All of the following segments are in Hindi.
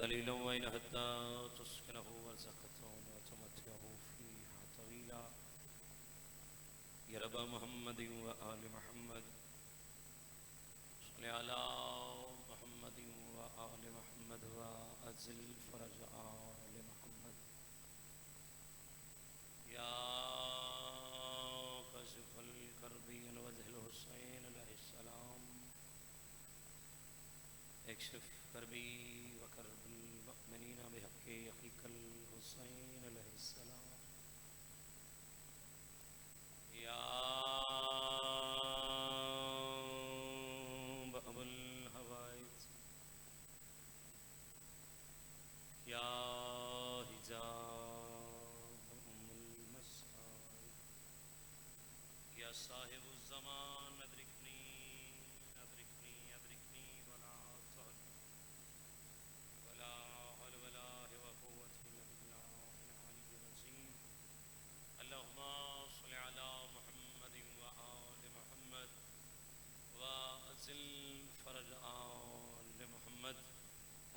दलील हत्ता तस्कनहु वरज़क़तहु वतमत्तअहु फ़ीहा तवीला या रब मुहम्मद व आल मुहम्मद सल्लि अला मुहम्मद व आल मुहम्मद व अज़िल फ़रज आल मुहम्मद या काशिफ़ल कर्बी वज़हिल हुसैन अलैहिस्सलाम इक्शिफ़ कर्बी व कर्बल मुअमिनीना बिहक़्क़ि अक़ीक़ल हुसैन अलैहिस्सलाम या बअबुल हवाइज या हिजाब उम्मुल मसाइब या साहिबुज़ ज़मान अदरिकनी अदरिकनी अदरिकनी वला तहल वला हौल वला क़ुव्वता इल्ला बिल्लाहिल अलिय्यिल अज़ीम अल्लाहुम्मा सल्लि अला मुहम्मद व आल मुहम्मद व अज़िल फ़रज आल मुहम्मद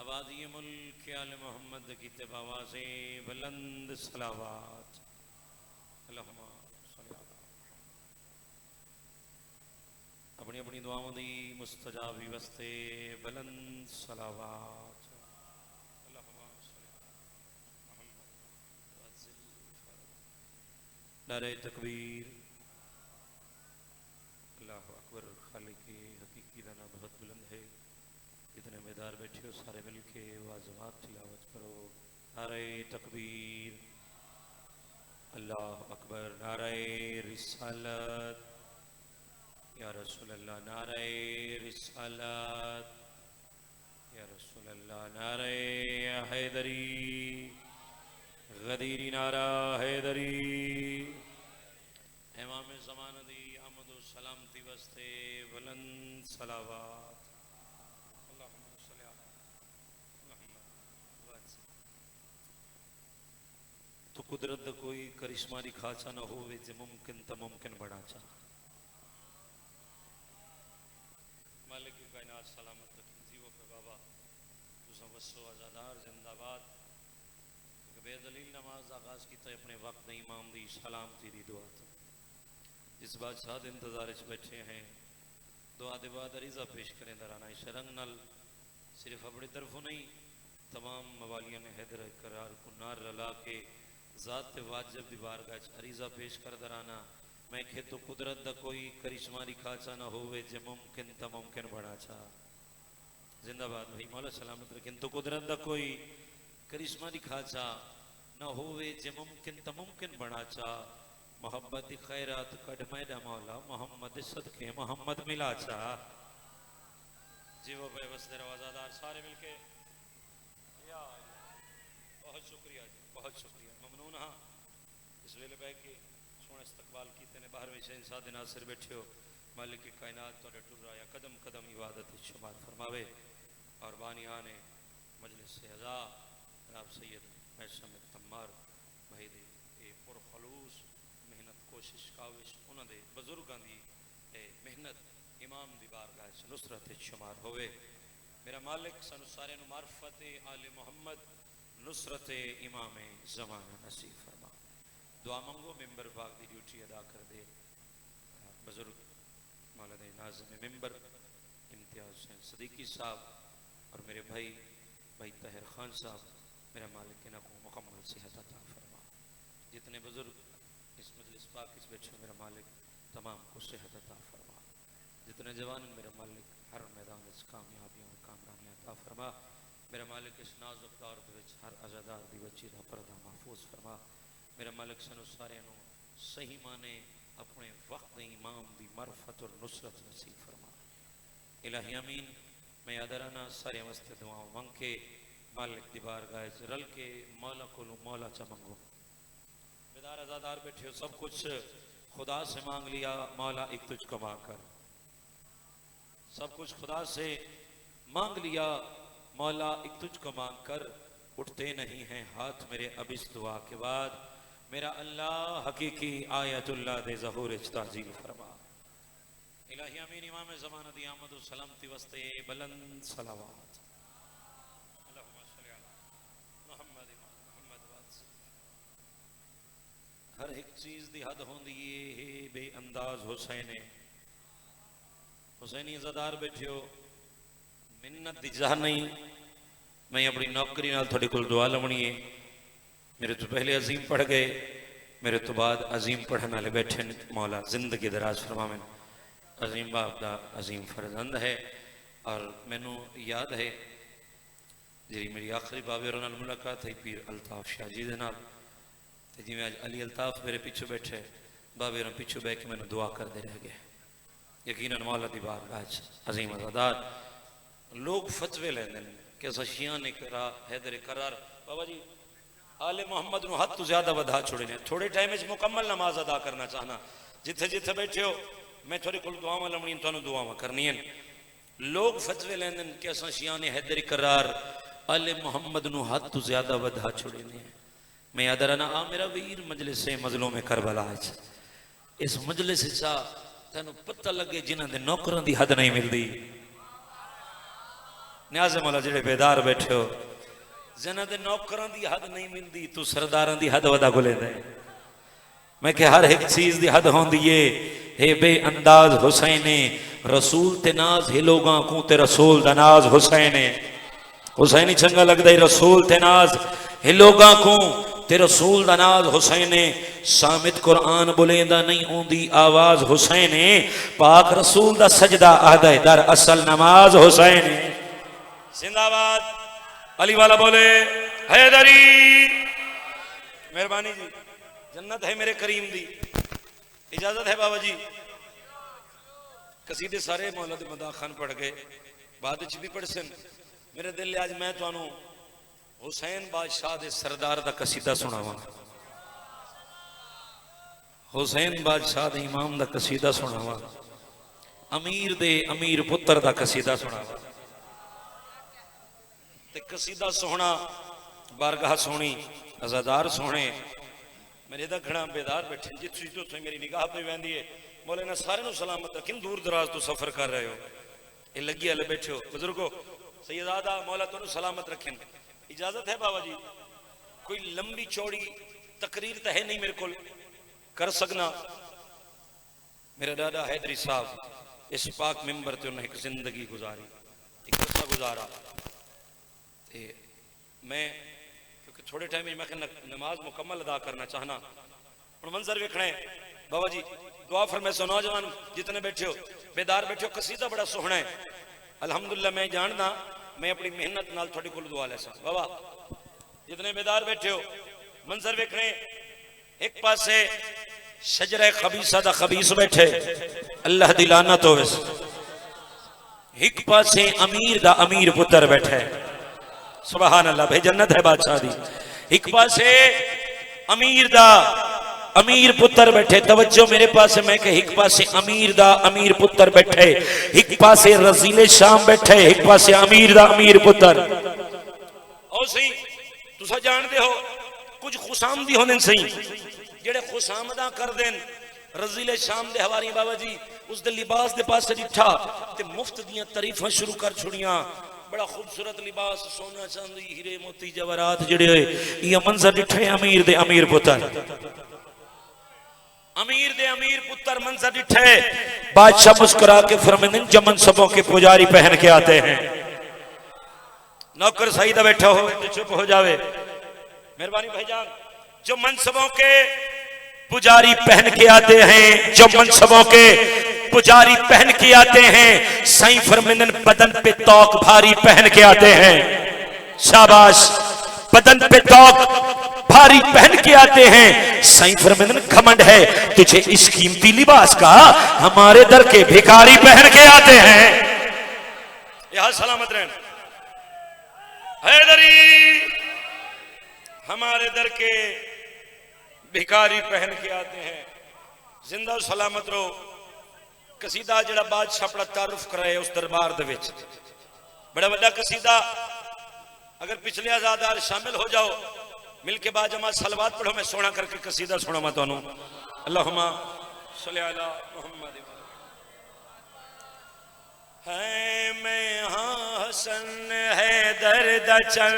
आवाज़ी मुल्क आल मुहम्मद की आवाज़ें बुलंद सलावत अल्लाहुम्मा सल्लि अला अपनी अपनी दुआओं दी मुस्तजाबी वस्ते बुलंद सलावत अल्लाहुम्मा सल्लि अला मुहम्मद व अज़िल फ़रज नारे तकबीर अल्लाह अकबर खालिक़े हकीकी का नाम बहुत बुलंद है। जितने मैदार बैठे हो सारे मिल के वाजवात तिलावत करो। नारे तकबीर अल्लाह अकबर नारे रिसालत या रसूल अल्लाह नारे रिसालत या रसूल अल्लाह नारे हैदरी गदीरी नारा हैदरी इमाम ज़मान दी आमद व सलामती वस्ते बुलंद सलावत अल्लाहुम्मा सल्लि अला मुहम्मद व अज़िल। तो कुदरत दा कोई करिश्मा दी खाचा ना होवे जे मुमकिन ता मुमकिन बना चा। मालिक की कायनात सलामत रखें जीवो पे बाबा तुसा वसो आज़ादार जिंदाबाद। बेदलील नमाज आगाज की तो अपने वक्त नहीं इमाम दी सलामती दी दुआ तो जिस बादशाह के इंतजार च बैठे हैं दुआ के बाद अरीज़ा पेश करें दराना शरंग नल सिर्फ अपनी तरफों नहीं तमाम मवालिया ने हैदर करार को नार रला के ज़ात वाजिब दी बारगाह च अरीज़ा पेश कर दराना मैं खे तो कुदरत दा कोई करिश्मा दी खाचा ना होवे जे मुमकिन ता मुमकिन बना चा। जिंदाबाद भाई मौला सलामत रखें। तो कुदरत दा कोई करिश्मा दी खाचा ना होवे जे मुमकिन ता मुमकिन बना चा। मोहब्बत खैरात कढ़ मैडा मौला मोहम्मद सदके मोहम्मद मिला चा। जीवो भाई बस दरवाजादार सारे मिलके या बहुत शुक्रिया जी बहुत शुक्रिया ममनून हाँ इस वेले बह के सोने इस्तकबाल कीते ने बाहर में शहंशाह दे नासिर बैठे हो मालिक की कायनात तोड़े टुर रहा कदम कदम इबादत शुमार फरमावे और बानिया ने मजलिस से हज़ा जनाब सैयद मैशम तम्मार भाई दे पुरखलूस मेहनत कोशिश काविश उन्होंने बजुर्गों की मेहनत इमाम दी बारगाह च नुसरत शुमार होवे। मेरा मालिक सानू सारे मार्फत आले मुहम्मद नुसरत इमाम ज़माना नसीब फरमा। दुआ मंगो मेंबर बाग की ड्यूटी अदा कर दे बुजुर्ग मौलाना नाज़िम मेंबर इम्तियाज़ हुसैन सदीकी साहब और मेरे भाई भाई तहर खान साहब मेरा मालिक इन्हों को मुकम्मल सेहत अता फरमा। जितने बुजुर्ग इस मजलिस पाक इस बैठे मेरा मालिक तमाम को सेहत अता फरमा। जितने जवान मेरा मालिक हर मैदान कामयाबियाँ और कामरानियाँ अता फरमा। मेरा मालिक इस नाजुक दौर के हर अज़ादार की बच्ची का पर्दा महफूज फरमा। मेरा मालिक सानू सारे सही माने अपने वक्त इमाम की मरफत और नुसरत नसीब फरमा। इलाही अमीन। मैं यादराना सारे वास्ते दुआओं मंग के मालिक दी बारगाह रल के मौला को मौला चा मंगो। बेदार आज़ादार बैठे हो सब कुछ खुदा से मांग लिया मौला एक तुझको मांग कर। सब कुछ खुदा से मांग लिया मौला एक तुझको मांग कर। उठते नहीं हैं हाथ मेरे अब इस दुआ के बाद मेरा अल्लाह हकीकी आयतुल्लाह दे ज़हूर ताज़ील फरमा। इलाही अमीन इमाम ज़माना दी आमद व सलामती वस्ते बुलंद सलावत अल्लाहुम्मा सल्लि अला हर एक चीज की हद होंदी है बेअंदाज हुसैन हुसैनी अज़ादार बैठे हो मिन्नत दी जा नहीं मैं अपनी नौकरी नाल थोड़े कोल दुआ लवनी है मेरे तो पहले अजीम पढ़ गए मेरे तो बाद अजीम पढ़ने वाले बैठे मौला जिंदगी दराज फरमावन अजीम बाप का अजीम फर्जंद है और मैनू याद है जी मेरी आखिरी बाबे और मुलाकात है पीर अल्ताफ शाह जी के नाल जिमें अज अली अल्ताफ मेरे पिछू बैठे बाबे और पिछू बह के मैंने दुआ करते रह गए यकीनन मौला दी बारगाह अजीम अज़ादार लोग फतवे लेंदे कि अस शियां ने करा हैदर करार बाबा जी आले मोहम्मद नूं हद तो ज्यादा वधा छोड़े ने थोड़े टाइम मुकम्मल नमाज अदा करना चाहना जिथे जिथे बैठे हो मैं थोड़े को दुआवां लवनी तुहानूं दुआवां करनियां लोग फतवे लेंदे कि अस शियां ने हैदर करार आले मोहम्मद नूं हद तो ज्यादा वधा छोड़े ने मैं याद रहा आ मेरा वीर मजलिस मजलूम में करबला इस मजलिस तेन पता लगे जिन्हों के नौकरों की हद नहीं मिलती न्याज़े मौला जेड़े बेदार बैठे हो जिन्हों के नौकरों की हद नहीं मिलती तू सरदारों की हद वधा को लेंदा मैं कि हर एक चीज की हद होंदी है हे बेअंदाज हुसैन रसूल ते नाज है लोगां को ते रसूल दा नाज हुसैन हुसैन चंगा लगदा है रसूल ते नाज है लोगां को ते रसूल दा नाज हुसैन सामित कुरान बुलेंदा नहीं ओंदी आवाज हुसैन पाक रसूल दा सजदा आदा है दर असल नमाज हुसैन जिंदाबाद अली वाला बोले हैदरी मेहरबानी जी जन्नत है मेरे करीम दी इजाजत है बाबा जी कसीदे सारे मौला दे मदा खान पढ़ गए बाद भी पढ़ सन मेरे दिल आज मैं तुहानू हुसैन बादशाह दे सरदार दा कसीदा सुनावा हुसैन बादशाह दे इमाम दा कसीदा सुनावा अमीर दे अमीर पुत्र दा कसीदा सुनावा ते कसीदा सोहना बारगाह सोहनी अज़ादार सोहने मेरे दा घड़ा बेदार बैठे जिथे मेरी निगाह पे वहदी है बोले ना सारे सलामत रखें दूर दराज तो सफर कर रहे हो ये लगी हले बैठे हो बुजुर्गो सैयदादा मौला तुहानू सलामत रखें इजाजत है बाबा जी कोई लंबी चौड़ी तकरीर तो है नहीं मेरे को कर सकना मेरा दादा हैदरी साहब इस पाक मिंबर ते उन्हें एक जिंदगी गुजारी एक किस्सा गुजारा मैं क्योंकि थोड़े टाइम में मैं नमाज मुकम्मल अदा करना चाहना और मंजर वेखना है बाबा जी दुआ फरमाए सो नौजवान जितने बैठे हो बेदार बैठे हो कसीदा बड़ा सोहना है अल्हम्दुलिल्लाह मैं जानना मैं अपनी मेहनत नाल थोड़ी को दुआ ले सकता बाबा जितने बेदार बैठे हो मंजर वेखने एक पासे शजरे खबीसा दा खबीस बैठे अल्लाह दी लानत होवे एक पासे अमीर दा अमीर पुत्र बैठे सुभान अल्लाह भाई जन्नत है बादशाह दी एक पासे अमीर दा अमीर पुत्र बैठे तवज्जो मेरे पास मैं के एक पासे अमीर दा अमीर पुत्र बैठे एक पासे रजीले शाम बैठे एक पासे अमीर दा अमीर पुत्र ओ सही तुसा जानते हो कुछ खुशामदी होने सही जेड़े खुशामदा कर देन रजीले शाम दे हवारी बाबा जी उस दे लिबास दे पास डिठा ते मुफ्त दियां तारीफां शुरू कर छुड़ियां बड़ा खूबसूरत लिबास सोना चांदी हीरे मोती जवाहरात जेड़े ये मंजर डिठे अमीर दे अमीर पुत्र अमीर दे अमीर पुत्र मंजर डिठे बादशाह मुस्कुरा के फरमाते हैं जो मनसबों के पुजारी पहन के आते हैं नौकर सईदा बैठा हो तो चुप हो जावे मेहरबानी भाईजान जो मनसबों के पुजारी पहन के आते हैं जो मनसबों के पुजारी पहन के आते हैं साईं फरमाते बदन पे तौक भारी पहन के आते हैं शाबाश बदन पे तौक भारी पहन के आते हैं साईं फरमाते घमंड है तुझे इस कीमती लिबास का हमारे दर के भिखारी पहन के आते हैं यहां सलामत रहें हैदरी हमारे दर के भिखारी पहन के आते हैं जिंदा सलामत रहो कसीदा जड़ा बादशाह अपना तारुफ कराए उस दरबार दे विच बड़ा बड़ा कसीदा अगर पिछले आजादार शामिल हो जाओ मिलके बाद जमा सलवात पढ़ो मैं सोना करके कसीदा सुना मैं तुहानू अल्लाहुम्मा सल्ली अला मुहम्मद है मैं हसन हैदर दर्द चल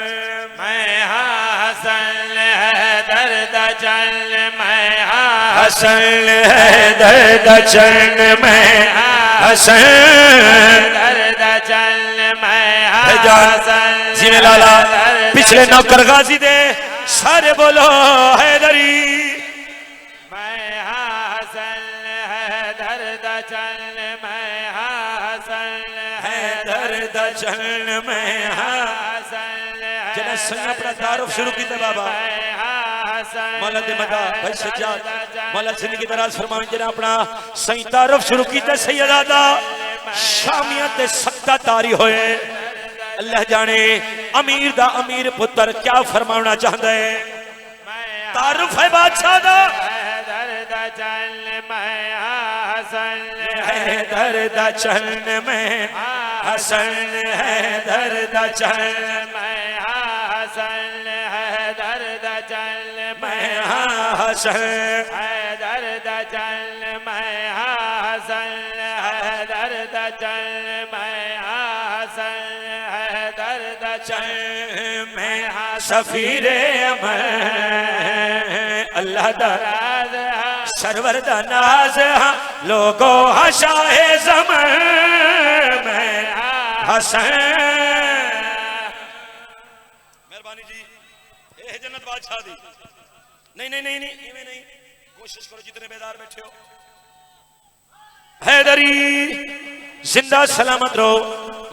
मैं हसन दर्द चल मैं हसन है दर्द चल मैं हसन दर्द चल मैं हसन जिन्हें लाला पिछले नौकर गाजी दे सारे बोलो हैदरी मैं हसन दर्द चल मैं हसन दर्द चल मैं हसन जना संग अपना तारुफ शुरू की बाबा मौला दे मदा भाई सज्जाद मौला जिंदगी दराज फरमान जना अपना सही तारुफ शुरू कीता सैयदादा शामियत ते सत्ता तारी होए अल्लाह जाने अमीर दा अमीर पुत्र क्या फरमाना चाहता है तारुफ है बादशाह दा दर्द चल मैं हसन दर्द चल मैं हसन है दर्द चल मैं हसन दर्द चल मैं हसन दर्द चल मैं हसन दर्द चल मैं हसन दर्द चल मैं सफीरे अमर अल्लाह दा सरवर दा नाज लोगो हशाए ज़मन मैं हसन मेहरबानी जी ए जन्नत बादशाह दी नहीं नहीं नहीं नहीं इवें नहीं कोशिश करो जितने बेदार बैठे हो हैदरी जिंदा सलामत रहो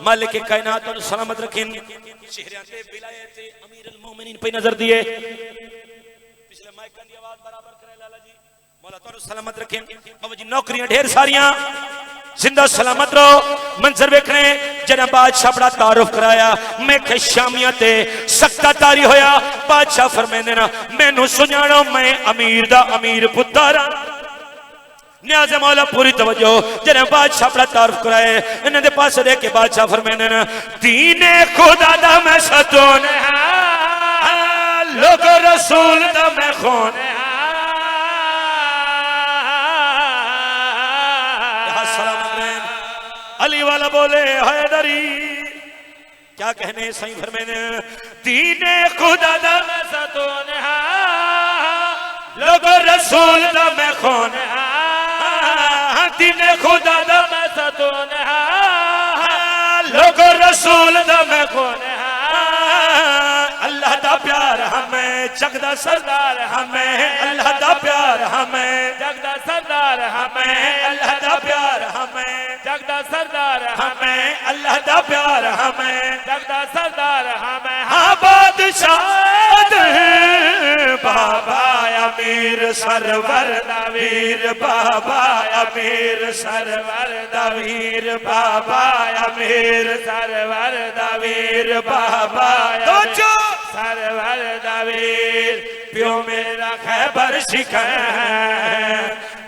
मालिक कायनात और सलामत रखें चेहरे पे विलायत अमीर अल मोमिनीन पे नजर दिए पिछले माइक की आवाज बराबर करे लाला जी मौला तो सलामत रखें बाबा जी नौकरियां ढेर सारियां जिंदा सलामत रहो मंजर देखने जना बादशाह बड़ा तारुफ कराया मैं के शामिया ते सख्ता तारी होया बादशाह फरमांदे ना मैनू सुझाणो मैं अमीर दा अमीर पुत्र न्याज़ मौला पूरी तवज्जो जना बादशाह बड़ा तारुफ कराए इन्हां दे पास देख के बादशाह फरमांदे ना दीने खुदा दा मैं सतून लोग रसूल दा मैं खून अली वाला बोले हैदरी क्या कहने सही फरमाने दीने खुदा दा मैं सतून लोग रसूल दा मैं खून दीने खुदा दा मैं सतून लोग रसूल दा मैं खून अल्लाह दा प्यार हमें जगदा सरदार हमें अल्लाह दा प्यार हमें जगदा सरदार हमें अल्लाह दा प्यार हमें जगदा सरदार हमें अल्लाह दा प्यार हमें जगदा सरदार हमें हाँ बादशाह बाबा अमीर सरवर दवीर बाबा अमीर सरवर दवीर बाबा अमीर सरवर दवीर बाबा सरवर दवीर प्यो मेरा खैबर शिखर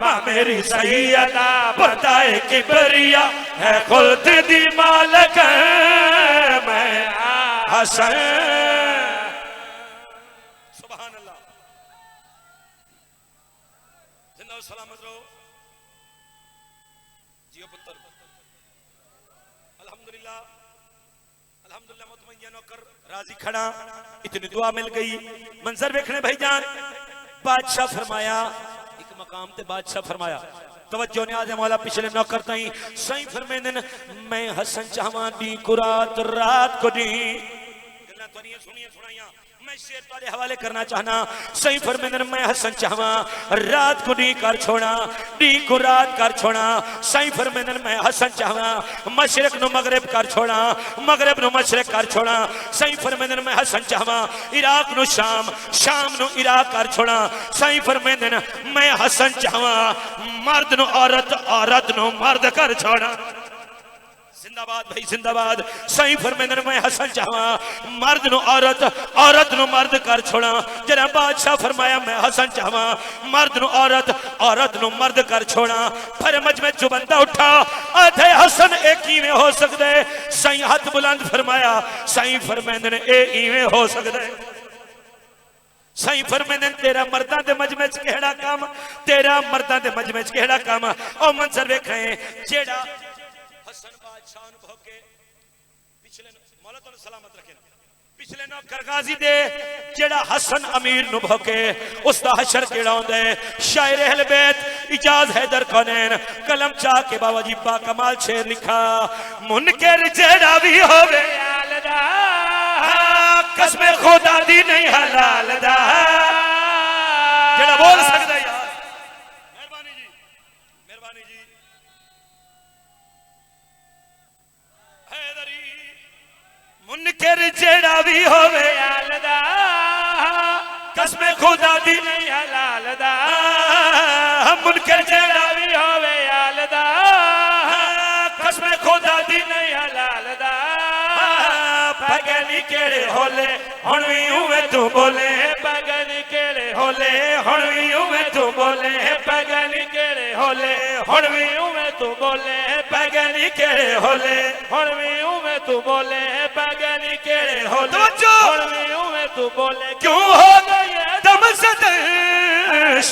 माँ मेरी सैयदा बताए कि बरिया है खुल्द दी मालक मैं हसन सुभान अल्लाह जिंदा सलामत रहो जियो पुत्र अल्हम्दुलिल्लाह अल्हम्दुलिल्लाह मुतमईन होकर राजी खड़ा इतनी दुआ मिल गई मंजर देखने भाईजान बादशाह फरमाया एक मकाम ते बादशाह फरमाया तवज्जो न्याज़ मौला पिछले नौकर ताई सही फरमांदे मैं हसन चाहवां दी कुरात रात को दी गल्लां तुहाडियां सुनियां सुनाइयां मैं शेर तुहाडे हवाले करना चाहना सही फरमांदे मैं हसन चाहवां रात को दी कर छोड़ा दी को रात कर छोड़ा सही फरमांदे मैं हसन चाहवां मशरिक नु मगरिब कर छोड़ा मगरिब नु मशरिक कर छोड़ा सही फरमांदे मैं हसन चाहवां इराक नु शाम शाम नु इराक कर छोड़ा सही फरमांदे मैं हसन चाहवां मर्द नु औरत औरत नु मर्द कर छोड़ा जिंदाबाद भाई जिंदाबाद सही फरमांदे मैं हसन चाहवां मर्द नु औरत औरत नु मर्द कर छोड़ा जरा बादशाह फरमाया मैं हसन चाहवां मर्द नु औरत औरत नु मर्द कर छोड़ा फिर मजमे चो बंदा उठा आधे हसन एक कीवें हो सकदा है सही हाथ बुलंद फरमाया सही फरमांदे ए इवें हो सकदा है सही फरमांदे तेरा मर्दां दे मजमे च केड़ा काम तेरा मर्दां दे मजमे च केड़ा काम ओ मंजर वेखे जेड़ा हसन बादशाह नु भोगे पिछले मौला तो सलामत रखे पिछले नौकर गाजी दे जेड़ा हसन अमीर नु भोके उसदा हशर केड़ा होंदा है। शायर अहले बैत इजाज हैदर कौनैन कलम चा के बाबा जी बा कमाल शेर लिखा मुनकर जेड़ा भी होवे हलाल दा कसम खुदा दी नहीं हलाल दा जेड़ा बोल सकदा यार मेहरबानी जी हैदरी मुनकर जेड़ा भी होवे हलाल दा कसम खुदा दी नहीं हलाल दा मुनकर जेड़ा भी होवे हलाल दा कसम खुदा दी नहीं हलाल दा पगनी केड़े होले हुण भी उवे तू बोले पगनी केड़े होले हुण भी उवे तू बोले पगनी केड़े होले हुण भी उमे तू बोले पगनी केड़े होले हुण भी उमे तू बोले पगनी केड़े होले तवज्जो हुण भी उमे तू बोले क्यों हो गए दम सद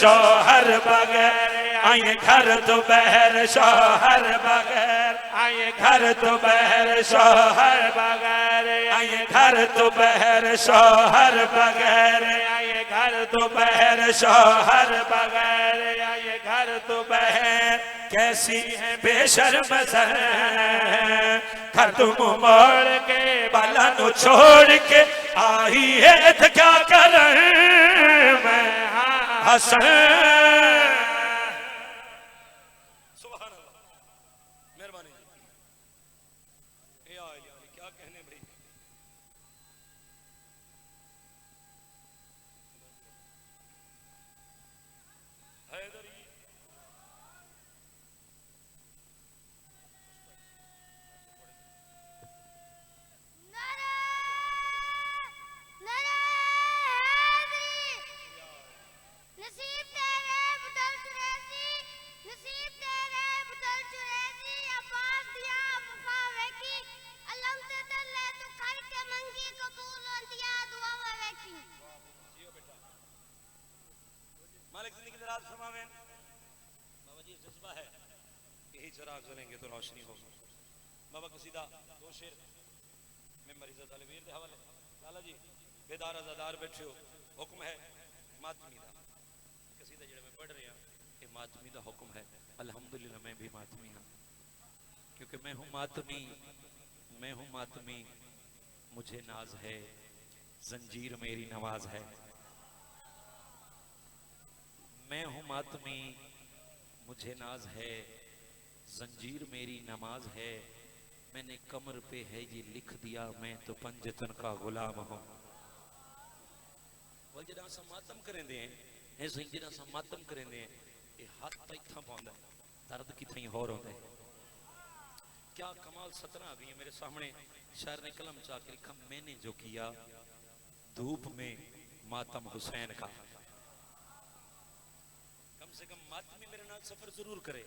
शौहर बगैर आए घर तो बहर शौहर बगैर आए घर तो बहर शौहर बगैर आए घर तो बहर शौहर बगैर आए घर तो बहर शौहर बगैर आए घर तो बहर कैसी है बेशर्म सर घर तुम मोड़ के बाला नु छोड़ के आई है तो क्या कर मैं हसन सुभान अल्लाह मेहरबानी क्या कहने भाई हैदरी मालिक जिंदगी दराज फरमावे बाबा जी जज्बा है यही चिराग जलेंगे तो रोशनी होगी बाबा कसीदा दो शेर मेंबर इज्जत वाले वीर दे हवाले लाला जी बेदार आजादार बैठे हो हुक्म है मातमी दा कसीदा जेड़ा मैं पढ़ रहा ये मातमी दा हुक्म है अल्हम्दुलिल्लाह मैं भी मातमी हां क्योंकि मैं हूं मातमी मुझे नाज है जंजीर मेरी नवाज है मैं हूं मातमी मुझे नाज है जंजीर मेरी नमाज है मैंने कमर पे है ये लिख दिया मैं तो पंजतन का गुलाम हूं वल जड़ा सा मातम करेंदे हैं ऐसे जड़ा सा मातम करेंदे हैं ये हाथ इत्था पाउंदा दर्द किथे होर होंदा है क्या कमाल सतना आ गई है मेरे सामने शायर ने कलम चा के लिखा मैंने जो किया धूप में मातम हुसैन का कम से कम मातमी मेरे नाल सफर जरूर करे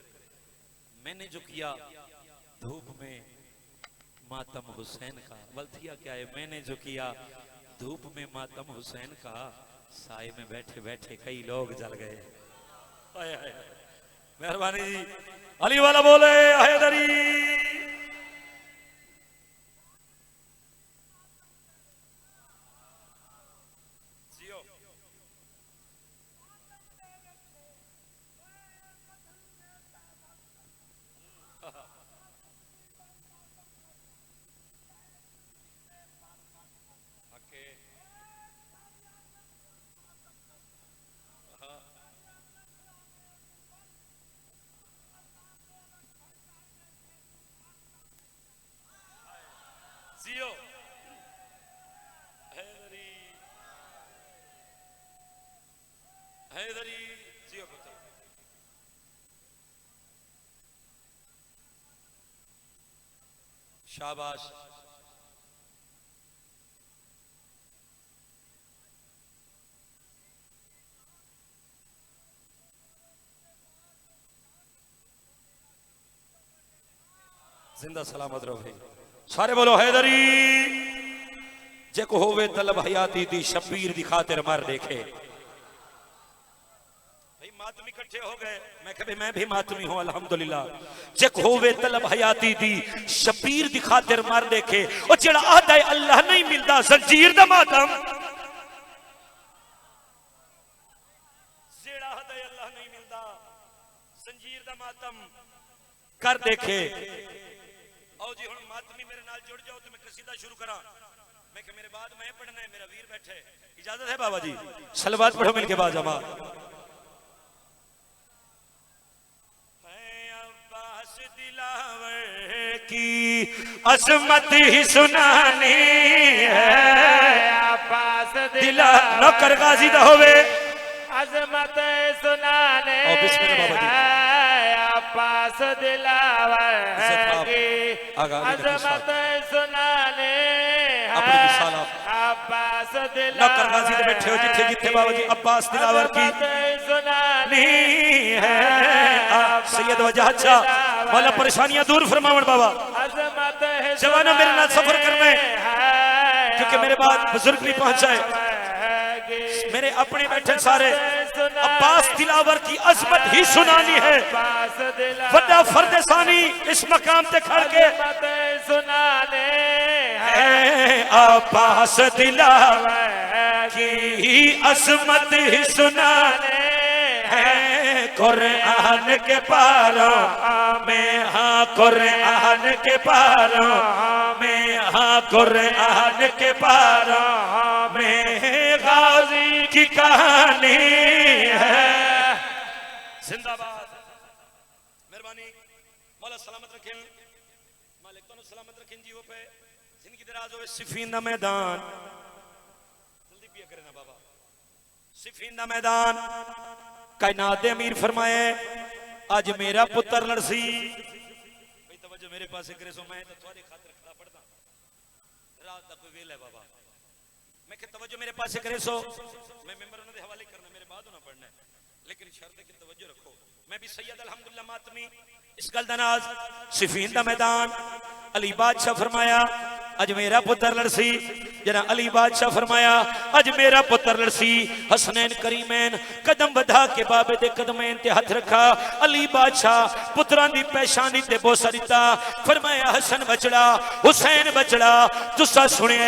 मैंने जो किया धूप में मातम हुसैन का वल्थिया क्या है मैंने जो किया धूप में मातम हुसैन का साए में बैठे बैठे कई लोग जल गए मेहरबानी जी अली वाला बोले हैदरी जियो हैदरी जियो पुत्र शाबाश जिंदा सलामत रहो भाई सारे बोलो हैदरी जेको होवे तलब हयाती दी शबीर दी खातिर मर देखे भाई मातमी इकट्ठे हो गए। मैं कभी मैं भी मातमी हूं अल्हम्दुलिल्लाह। जक होवे तलब हयाती दी शबीर दी खातिर मर देखे और जेड़ा आदा अल्लाह नहीं मिलदा जंजीर दा मातम, जेड़ा आदा अल्लाह नहीं मिलदा जंजीर दा मातम कर देखे। आओ जी हुन मातमी मेरे नाल जुड़ जाओ तो मैं कसीदा शुरू करा। मैं कि मेरे बाद मैं पढ़ना है, मेरा वीर बैठे, इजाजत है बाबा जी? सलवात पढ़ो मिलके बाद जमा। अब्बास दिलावर की अजमत ही सुनानी है, अब्बास दिला नौकर गाजी दा होवे अजमत सुनाने बिस्मिल्लाह बाबा जी। अब्बास दिलावर की अजमत सुनाने अपनी मिसाल आप अब्बास नौकर गाजी दे बैठे हो जिथे जिथे बाबा जी अब्बास दिलावर की सुनानी है। सैयद वजह अच्छा मौला परेशानियां दूर फरमावन बाबा। अजमत जवानों मेरे नाल सफर करना है क्योंकि मेरे बाद बुजुर्ग भी पहुंचाए। मेरे अपने बैठे सारे अब्बास दिलावर की अजमत ही सुनानी है। वड्डा फर्द सानी इस मकाम पे खड़ के सुनाने अब्बास दिलावर की अजमत ही सुनाने है। कुरान के पारों में हाँ, कुरान के पारों में हाँ, कुरान के पारों में गाजी की कहानी है। जिंदाबाद। मेहरबानी मौला सलामत रखें, मालिक तो सलामत रखें जी। वो पे जिंदगी दराज हो। सिफीन दा मैदान जल्दी पिया करे ना बाबा। सिफीन दा मैदान कायनात दे अमीर फरमाए आज मेरा पुत्र लड़सी। भाई तवज्जो मेरे पास करे सो मैं तो तुम्हारी खातिर खड़ा पड़दा रात दा कोई वेला है बाबा। मैं के तवज्जो मेरे पास करे सो मैं मेंबर उन्हां दे हवाले करना, मेरे बाद होना पढ़ना है, लेकिन शर्त है कि तवज्जो रखो। मैं भी सैयद अल्हम्दुलिल्लाह मातमी इस गल दा नाज सिफीन दा मैदान अली बादशाह फरमाया अज मेरा पुत्र लड़सी। जरा अली बादशाह फरमाया अज मेरा पुत्र लड़सी। हसनैन करीमैन कदम बढ़ा के बाबे दे कदमैन ते हाथ रखा। अली बादशाह पुत्रां दी पेशानी ते बोसा दिता। फरमाया हसन बचड़ा, हुसैन बचड़ा, तुसा सुने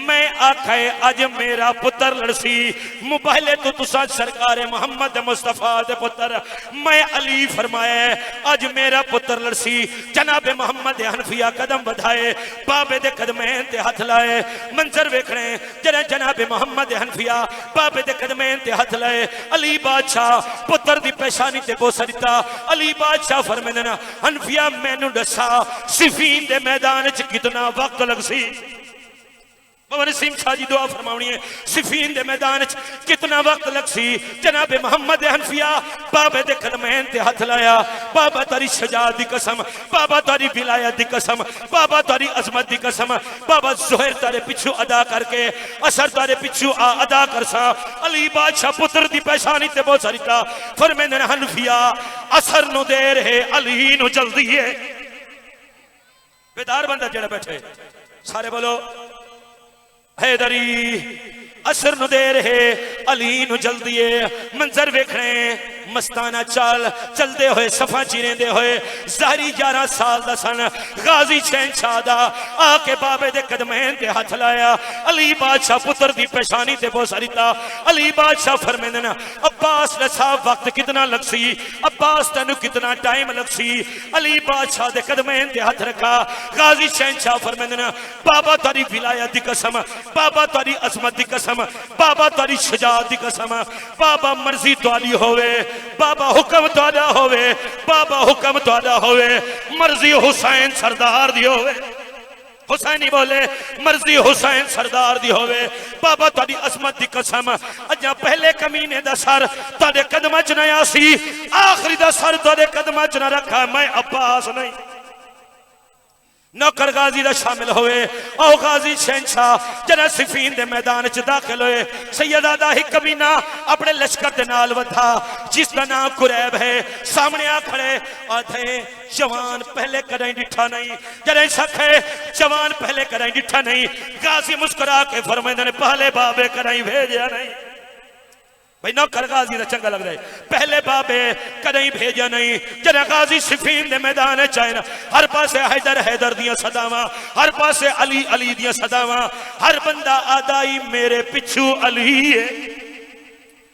मैं आखे अज मेरा पुत्र लड़सी। मुबाइले तो तुसा सरकार मोहम्मद मुस्तफा दे पुत्र मैं अली फरमाया अज मेरा पुत्र लड़सी। जनाब मोहम्मद हनफिया कदम बढ़ाए बाबे दे कदमैन ते हाथ लाए। मंजर वेखने जरा जनाब मोहम्मद हनफिया बाबे दे कदमैन ते हाथ लाए। अली बादशाह पुत्र दी पेशानी ते बोसा दिता। अली बादशाह फरमांदे ने हनफिया मैनू दसा सिफीन दे मैदान च कितना वक्त लगसी। बाबा नसीम शाह जी दुआ फरमावनी है सिफीन दे मैदान च कितना वक्त लगसी। जनाब मोहम्मद हनफिया बाबे दे कदमैन ते हाथ लाया। बाबा तारी शजाअत दी कसम, बाबा तारी विलायत दी कसम, बाबा तारी अजमत दी कसम, बाबा ज़ोहर तारे पिछू अदा करके असर तारे पिछू अदा करसा। अली बादशाह पुत्र दी पेशानी ते बहुत सारिता फरमांदे ने हनफिया असर नु देर है अली नु जल्दी है। बेदार बंदा जेड़ा बैठे सारे बोलो हैदरी असर नु देर है अली नु जल्दी है। मंजर वेखने मस्ताना चाल चलते हुए सफा चिरेंदे हुए ज़ाहरी 11 साल दा सन। गाजी शहनशाह दा आके बाबे दे कदमैन ते हाथ लाया। अली बादशाह पुत्र दी पेशानी ते बोसा दिता। अली बादशाह फरमांदे ने अब्बास ने साहब वक्त कितना लगसी, अब्बास तेनू कितना टाइम लगसी। अली बादशाह दे कदमैन ते हाथ रखा। गाजी शहनशाह फरमांदे ने बाबा तारी विलायत दी कसम, बाबा तारी अजमत दी कसम, बाबा तारी शजाअत दी कसम, बाबा मर्जी तुहाडी होवे, बाबा हुक्म तुहाडा होवे, बाबा हुक्म तुहाडा होवे, मर्जी हुसैन सरदार दी होवे। हुसैनी बोले मर्जी हुसैन सरदार दी होवे। बाबा तारी अजमत दी कसम अजा पहले कमीने दा सर तुहाडे कदमां च ना आसी, आखिरी दा सर तुहाडे कदमां च ना रखा मैं अब्बास नहीं। नौकर गाजी दा शामिल होए। ओ गाजी शहनशाह जरा सिफीन दे मैदान च दाखिल होए। सैयदा दा ही कमीना अपने लश्कर दे नाल वधा जिसदा नाम कुरैब है। सामने आ खड़े आथे जवान पहले कदे डिठा नहीं, जरा सखे जवान पहले कदे डिठा नहीं। गाजी मुस्कुरा के फरमांदे ने पहले बाबे कदे भेजा नहीं। भाई नौकर गाजी का चंगा लगता है। पहले बाबे कदई भेजा नहीं, जरा गाजी सिफीन दे मैदान चाहे हर पासे हैदर हैदर दियां सदावां, हर पासे अली अली दियां सदावां, हर बंदा आदाई मेरे पिछू अली है।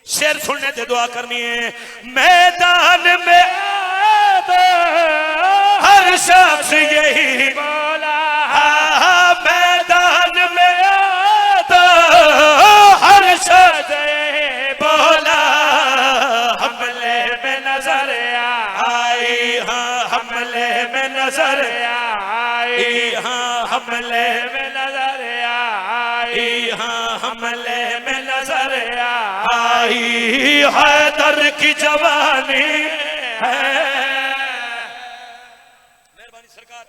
शेर सुनने ते दुआ करनी है। मैदान में हर शख्स यही बोला, मैदान में तो हर शख्स बोला, हमले में नजर आई, हाँ हमले में नजर आई, हाँ हमले में नजर आई, हाँ हमले में नजर आई, हैदर की जवानी है। मेहरबानी सरकार।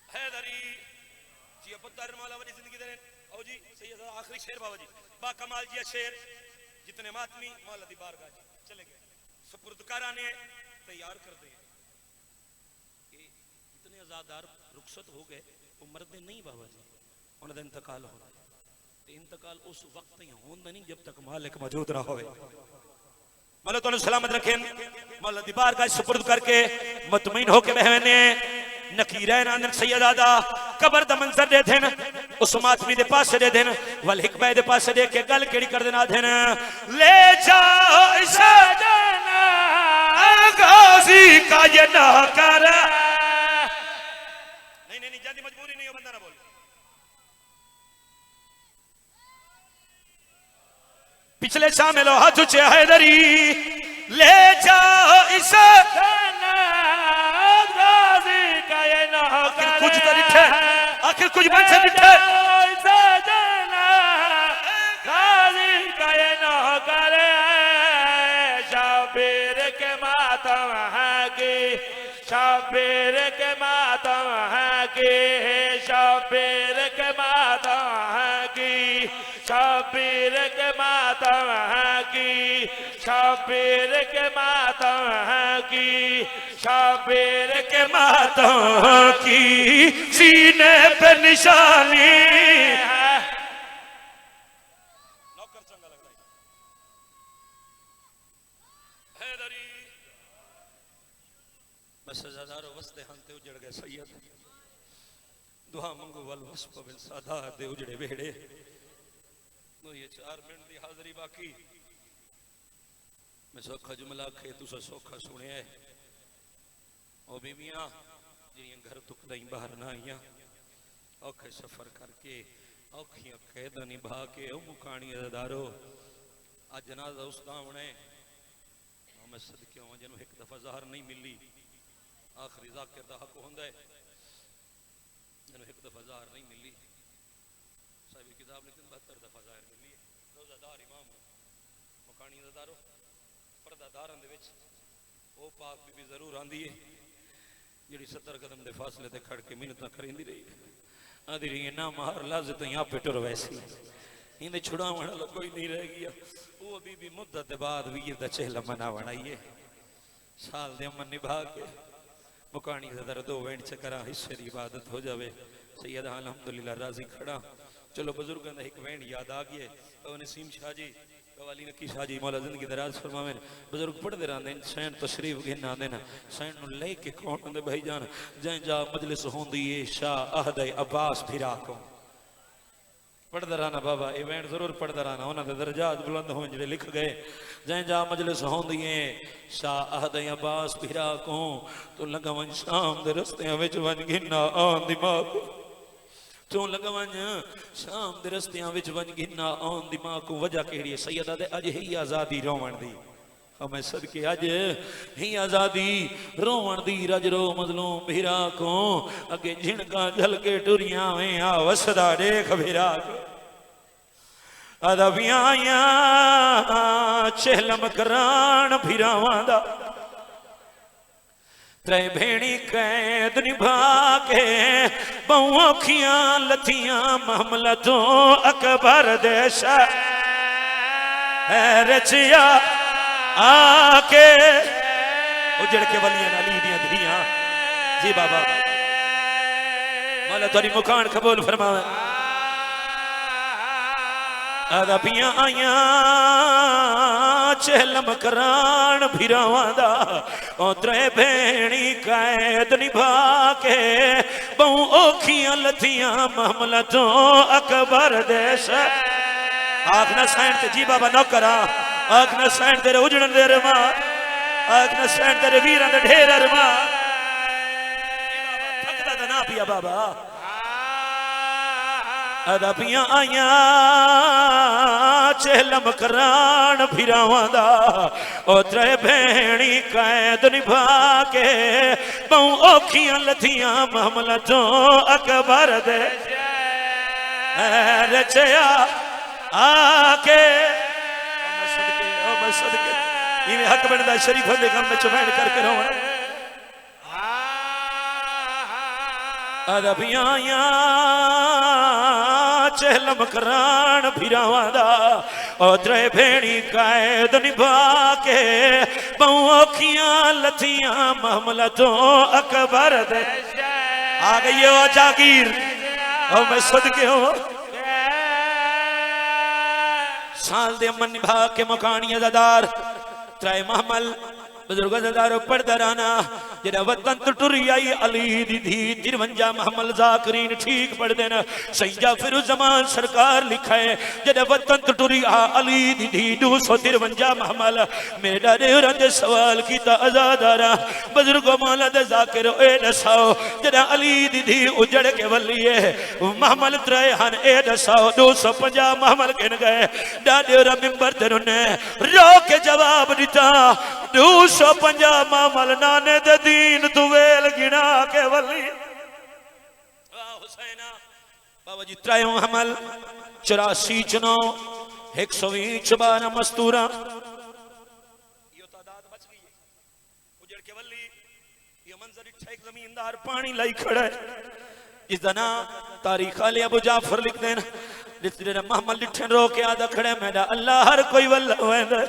हैदरी जी पुत्र मौला वाली जिंदगी दे आओ जी सैयद आखिरी शेर बाबा जी बा कमाल जी शेर जितने मातमी मौला दी बारगाह चले गए सुपुर्दकारा ने तैयार कर दे। इतने आजादार रुखसत हो गए वो मरदे नहीं बाबा जी, उन्होंने इंतकाल हो गया। इंतकाल उस वक्त ही होंदा नहीं जब तक मालिक मौजूद ना होवे। मौला तो सलामत रखे। मौला दी बारगाह सुपुर्द करके मुतमईन होके बहने नकीरैन आंदन सैयदादा कबर दा मंजर दे देन, उस मातमी दे पास दे देन, वल हिकबे दे पास दे के गल केड़ी कर देना देन। ले जाओ सजना गाजी का ये ना कर। नहीं जानी मजबूरी नहीं हो, बंदा ना बोल। पिछले शामिल हाथ उचे हैदरी ले जाओ इस कुछ तो लिखे, आखिर कुछ बन से लिखे। शाबिर के मातम है कि शाबिर के मातम है कि शाबिर के मातम है कि शाबिर के मातम है कि शाबिर के मातम है कि शाबिर के मातम की सीने पे निशानी है। नौकर चंगा लग रहा है हैदरी बस हजारों वस्ते हंते उजड़ गए सैयद दुआ मंगो वल वस्प बिन सादा दे उजड़े बेड़े। ये 4 मिनट की हाजरी बाकी मैं सौखा जुमला खे तुसा सौखा सुने ओ बीबियां जिन्हें घर तुक नहीं बाहर ना आईया औखे सफर करके औखियां कैद निभा के ओ मुकानी अदारो आज जनाजा उसका होने मैं सदके हों जिन्हों एक दफा ज़हर नहीं मिली आखिरी ज़ाकिर दा हक होंदा है जिन्हों एक दफा ज़हर नहीं मिली साहिब किताब लिखन 72 दफा ज़ाहिर मिली है। रोज़ादार इमाम मुकानी अदारो पर्दादारां दे विच ओ पाक बीबी जरूर आंदी है जिहड़ी 70 कदम के फासले ते खड़ के मिन्नतां करींदी रही आंदी रही ना मार लाज तो यहाँ पे टुर वैसी इन्हें छुड़ावण वाला कोई नहीं रह गया। वो बीबी मुद्दत बाद वीर दा चेहला मनावण आई है साल दे अमन निभा के मुकानी ज़रा 2 वेंट चकरा हिस्से की इबादत हो जावे। सैयद अल्हम्दुलिल्लाह राजी खड़ा। चलो बुजुर्गों का एक वेंट याद आ गया नसीम शाह जी कवाली नकी शाह जी मौला जिंदगी दराज फरमावे। बुजुर्ग पढ़ते रहते सैन तशरीफ गिन आते ना सैन लेके कौन आते भाई जान जै जा मजलिस होंदी है शाह अहद अब्बास फिरा को पढ़ता रहना बाबा इवेंट जरूर पढ़ता रहना उन्होंने दर्जात बुलंद हो जो लिख गए जै जा मजलिस होंदी है शाह अहद अब्बास फिरा को तो लगा वन शाम दे रस्ते वन गिना आन दिमाग तू लगा वन शाम दे रस्तियां विच वन गिना आन दिमाग को वजह केड़ी है सैयदा दे अज ही आजादी रोवण दी मैं सदके अज ही आजादी रोवण दी रज रो मजलूम भिरा को अगे झिणका झलके टुरिया में आ वसदा देख भिरा को अदबियां आया चहलम करान भिरावां दा त्रै भेणी कैद निभा के बहुखियां लथियां मामला तो अकबर देश रचिया आके उजड़ के वलियां अली दियां धियां जी बाबा मौला तेरी मुकान कबूल फरमावे आदा पिया आया चहलम करान फिरावादा ओतरे भेणी कैद निभा के बहु औखियां लथियां मामला तो अकबर देश आखना सैन ते जी बाबा नौकरा आखना सैन तेरे उजड़न दे रमा आखना सैन तेरे वीरां दे ढेर रमा थकदा दा ना पिया बाबा आदा पिया आया चहलम करान फिरावादा ओतरे भेणी कैद निभा के बहु औखियां लथियां मामला तो अकबर दे रचया आके सदके इवें हक बनदा शरीफ दे गम में चुमैन करके रोना आदा पिया आया चहलम करान फिरावादा ओतरे भेणी कैद निभा के बहु औखियां लथियां मामला तो अकबर दे आ गई हो जागीर ओ मैं सदके हो साल दे मन निभा के मकानी अदादार त्राए महमल बुजुर्ग अदादार पढ़दा राना जेड़ा वतन तो टुरी आई अली दी धी 53 महमल जाकरीन ठीक पढ़ देना सैयदा फिरुज़मान सरकार लिखा है जेड़ा वतन तो टुरी आ अली दी धी 253 महमल मेरे डारे रंदे सवाल कीता आजादारा बुजुर्ग मौला दे जाकिर ए दसाओ जेड़ा अली दी धी उजड़ के वली है महमल त्राए हन ए दसाओ 250 महमल गिन गए डारे रा मिंबर ते ने रो के जवाब दिता 250 महमल नाने दे दीन तू वेल गिना के वली हुसैना बाबा जी त्राए महमल 84 चुनो 120 12 मस्तूरा यो तादाद बच गई है उजड़ के वली ये मंजर इठा एक जमींदार पानी लाई खड़ा है जिसदा ना तारीख अली अबू जाफर लिख देना जिसने महमल लिठन रो के आदा खड़े मेरा अल्लाह हर कोई वल्ला वेंदा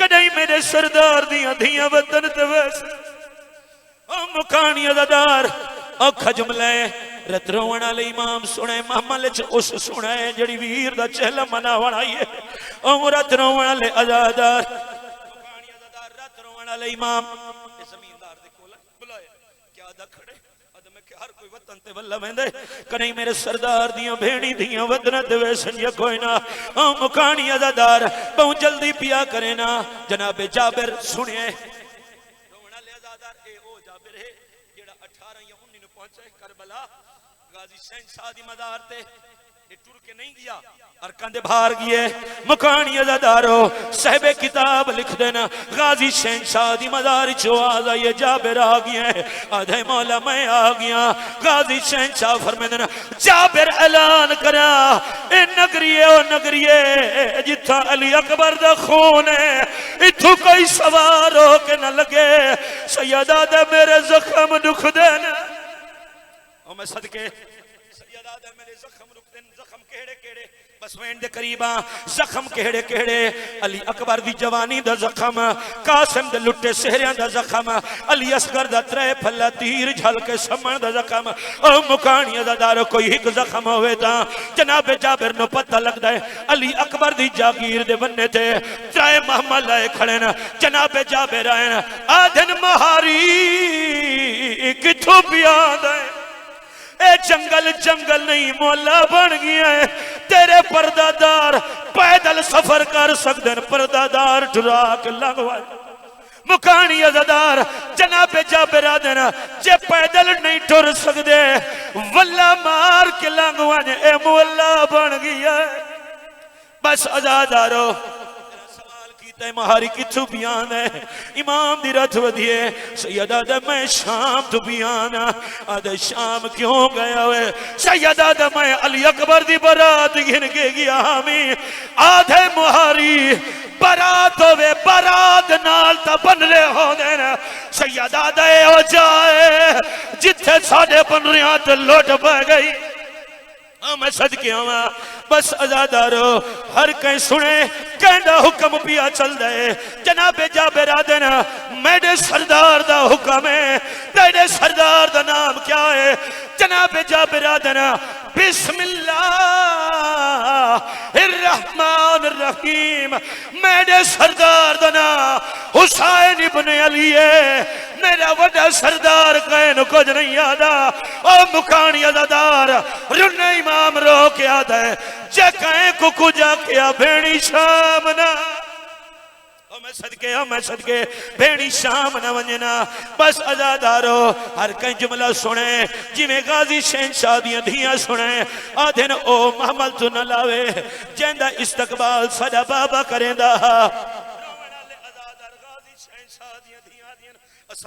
कदई मेरे सरदार दियां धियां वतन ते वस ओ मुकानी अदादार औखा जुमला रत रोवण वाले इमाम सुने महमल च उस सुना है जड़ी वीर दा चहला मनावण आई है ओ रत रोवण वाले अदादार मुकानी अदादार रत रोवण वाले इमाम जमींदार दे कोल बुलाया क्या आदा खड़े हर कोई वतन ते वल्ला वेंदे कहीं मेरे सरदार दियां भेणी दियां वतन ते वैसन या कोई ना ओ मुकानी अदादार बहु जल्दी पिया करे ना जनाबे जाबिर सुनिए रोवण वाले अदादार ए ओ जाबिर है जेड़ा 18 या 19 नु पहुंचे करबला गाजी शहंशाह दी मजार ते टुर के नहीं गया और कंधे भार गए मुकानी अदादारो साहिबे किताब लिख देना गाजी शहंशाह दी मजार चो आ जाइए जाबिर आ गया आधे मौला मैं आ गया गाजी शहंशाह फरमाते ना जाबिर ऐलान करा ए नगरीए ओ नगरीए जिथा अली अकबर दा खून है इथों कोई सवार हो के न लगे सैयदा दे मेरे जख्म दुख देना ओ मैं सदके सैयदा दे मेरे जख्म रुक देन जख्म केड़े केड़े बस वेंड दे करीबा जख्म केड़े केड़े अली अकबर दी जवानी दा जख्म कासिम दे लुट्टे सहरियां दा जख्म अली असगर दा त्रै फल्ला तीर झल के समण दा जख्म ओ मुकानी अदादारो कोई एक जख्म होवे ता जनाब जाबिर नु पता लगदा है अली अकबर दी जागीर दे बन्ने ते त्रै महमल आए खड़े न जनाब जाबिर आए आधन महारी किथों पियाद है ए जंगल जंगल नहीं मौला बन गया है तेरे पर्दादार पैदल सफर कर सकते पर्दादार डुरा के लगवा मुकानी अज़ादार जनाबे जाबिर देना जे पैदल नहीं टुर सकते वल्ला मार के लगवा ए मौला बन गया बस अज़ादारो महारी किथों बयान है इमाम दी रथ वधिए सैयदा दे मैं शाम तो बयान आदे शाम क्यों गया हुए सैयदा दे मैं अली अकबर दी बारात गिन के गया हमी आधे मुहारी बारात होवे बारात नाल ता बनले हो देना सैयदा दे हो जाए जिथे साडे बनरियां ते लुट पै गई मैं सदके आवा बस आजादारो हर कहीं सुने कहना हुक्म पिया चल दे जनाबे जाबिर आदन मेरे सरदार दा हुक्म है तेरे सरदार दा नाम क्या है जनाबे जाबिर आदन बिस्मिल्लाहिर्रहमानिर्रहीम मेरे सरदार दा नाम हुसैन इब्न अली है मेरा वड्डा सरदार कहन कुछ नहीं आता ओ मुकानी अज़ादार रुन्ने इमाम रो के आता है जे कहें को कुजा क्या भेड़ी शाम ना मैं सदके भेड़ी शाम न वंजना बस आजादारो हर कहीं जुमला सुने जिमें गाजी शहनशाह दियां धियां सुने आधन ओ महमल तू न लावे जेंदा इस्तकबाल साडा बाबा करेंदा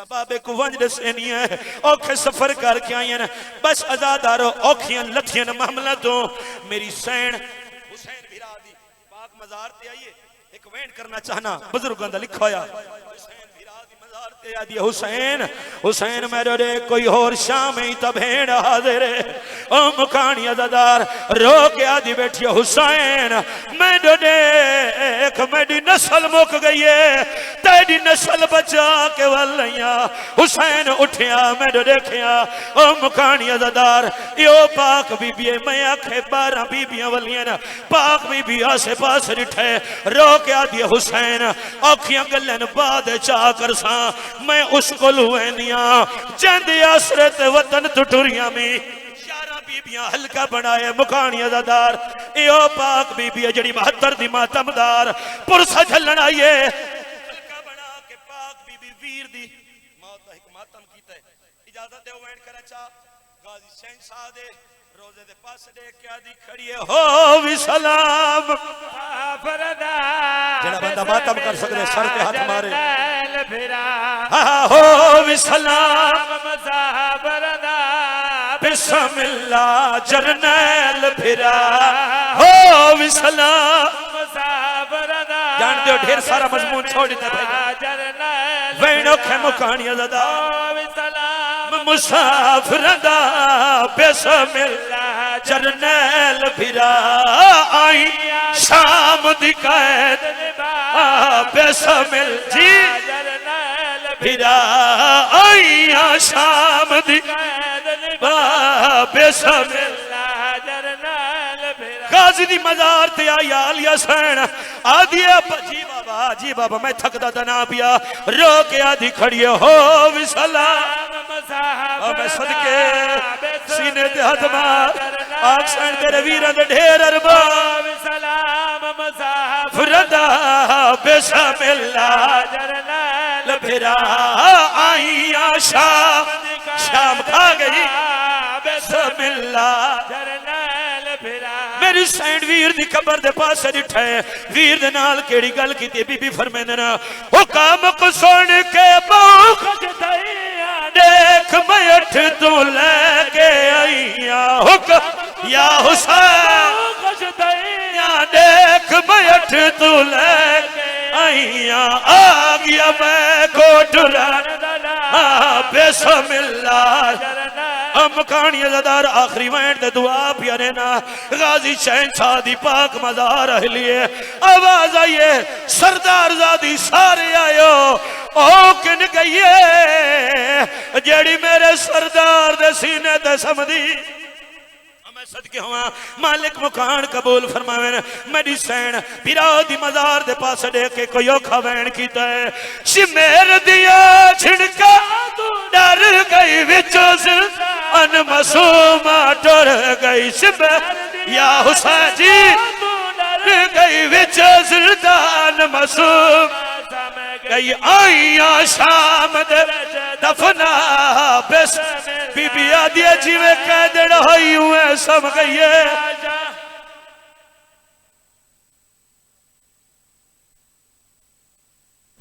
बाबे को वंज दसेनी है औखे सफर करके आई हैं बस आजादारो औखियां लथियां मामला तो मेरी सैन हुसैन बिरादी पाक मजार ते आइए एक वेंट करना चाहना बुजुर्गों दा लिखा होया हुसैन बिरादी मजार ते आदी हुसैन हुसैन मेरे रे कोई और शाम ही तब भेड़ हाजिर है ओ मुकानी अज़ादार रो के आदी बैठी हुसैन मेरे देख मेरी नस्ल मुक गई है तेरी नस्ल बचा के वल्लैया हुसैन उठिया मेरे देखिया ओ मुकानी अज़ादार यो पाक बीबी मैं आखे 12 बीबियां वलियां पाक बीबी आसे पास रिठे रो के आदी हुसैन औखियां गल्लन बाद चा कर सा मैं उसको लुएनिया चंद आसरत वतन टुटुरिया में बीबियां हल्का बनाए मुकानी अज़ादार यो पाक बीबी जड़ी 72 दी मातमदार पुरसा झलन आइए हल्का बना के पाक बीबी वीर दी मौत दा एक मातम कीता इजाजत दे वेंट करे चा गाजी शहनशाह दे रोजे दे पास दे क्या दी खड़ी है हो भी सलाम फरदा जेड़ा बंदा मातम कर सकदे सर पे हाथ मारे हो भी सलाम मज़ाबरदा बिस्मिल्लाह जरनैल फिरा हो सलाम जान दो ढेर सारा मजमून छोड़ देता भाई वैनो खे मुकानी अज़ादार मुसाफिर दा बिस्मिल्लाह जरनैल फिरा आई शाम दी कैद बिस्मिल्लाह जी फिरा आई शाम दी गाजी दी मजार ते आई आलिया सैन आदिया जी बाबा मैं थकदा दा ना पिया रो के आदि खड़िए हो भी सलाम मैं सदके सीने ते हाथ मार आख सैन तेरे वीरां दे ढेर अरबा सलाम मुसाफिरदा बिस्मिल्लाह जरनैल फिरा आई शाम शाम खा गई बिस्मिल्लाह जरनैल फिरा मेरी सैन वीर दी कब्र दे पास डिठे वीर दे नाल केड़ी गल कीती बीबी फरमांदे ना हुक्म को सुन के भूख जतैया देख मैं अठ तू लेके आईया हुक्म या हुसैन जतैया देख मैं अठ तू लेके आईया आ गया मैं कोटरा बिस्मिल्लाह मुकानी अज़ादार आखिरी वेंट दे दुआ पियाने ना गाजी शहनशाह दी पाक मजार लिए आवाज आइए सरदार ज़ादी सारे आयो ओ किन गईए जेड़ी मेरे सरदार दे सीने ते समदी सदके हुआ मालिक मुकान कबूल फरमावे मेरी सैन बिरा दी मजार दे पास देख के कोई औखा वैन कीता है शिमेर दिया छिड़का तू डर गई विच अन मासूमा टुर गई शिमेर या हुसैन जी डर गई विच अन मासूम गई आईया शाम दे दफना बेस बीबी आदि जिवे कह देना होई हुए सब गई